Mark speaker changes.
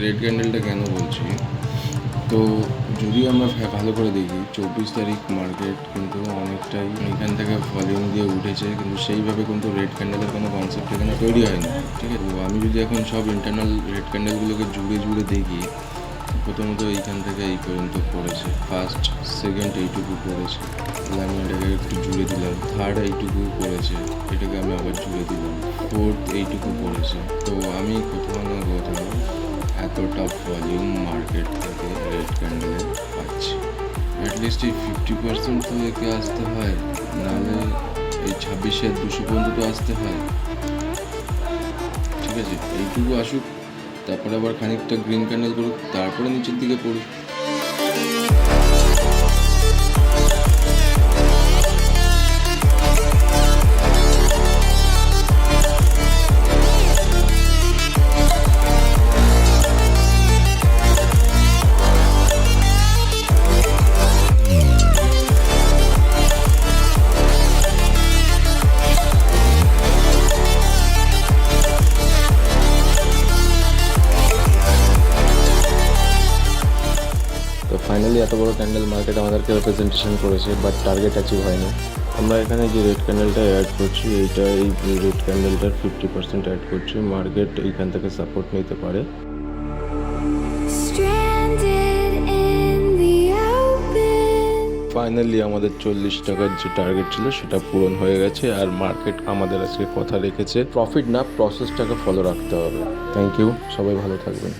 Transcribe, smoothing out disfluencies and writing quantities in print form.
Speaker 1: Red ক্যান্ডেলটা কেন বলছি, তো যদি আমরা ভালো করে দেখি 24 তারিখ মার্কেট কিন্তু অনেকটাই এখান থেকে ভলিউম দিয়ে উঠেছে, কিন্তু সেইভাবে কিন্তু রেড ক্যান্ডেলের কোনো কনসেপ্ট এখানে তৈরি হয়নি। ঠিক আছে, তো আমি যদি এখন সব ইন্টারনাল রেড ক্যান্ডেলগুলোকে জুড়ে জুড়ে দেখি, প্রথমত এইখান থেকে এই পর্যন্ত পড়েছে, ফার্স্ট সেকেন্ড এইটুকু পড়েছে, তাহলে আমি এটাকে একটু জুড়ে দিলাম, থার্ড এইটুকু পড়েছে, এটাকে আমি আবার জুড়ে দিলাম, ফোর্থ এইটুকু পড়েছে। তো আমি কোথাও না কোথাও এতটা ভলিউম মার্কেট থেকে রেড ক্যান্ডেলে পাচ্ছি। অ্যাটলিস্ট এই 50% তো একে আসতে হয়, নাহলে এই 26,200 পর্যন্ত তো আসতে হয়। ঠিক আছে, এইটুকু আসুক, তারপরে আবার খানিকটা গ্রিন ক্যান্ডেল করুক, তারপরে নিচের দিকে পড়ুক। তো ফাইনালি এত বড় ক্যান্ডেল মার্কেট আমাদেরকে রিপ্রেজেন্টেশন করেছে, বাট টার্গেট অ্যাচিভ হয়নি। আমরা এখানে যে রেড ক্যান্ডেলটা অ্যাড করছি, এইটা এই রেড ক্যান্ডেলটার 50% অ্যাড করছি। মার্কেট এইখান থেকে সাপোর্ট নিতে পারে। ফাইনালি আমাদের 40 টাকার যে টার্গেট ছিল সেটা পূরণ হয়ে গেছে, আর মার্কেট আমাদের আজকে কথা রেখেছে, প্রফিট না প্রসেসটাকে ফলো রাখতে হবে। থ্যাংক ইউ, সবাই ভালো থাকবেন।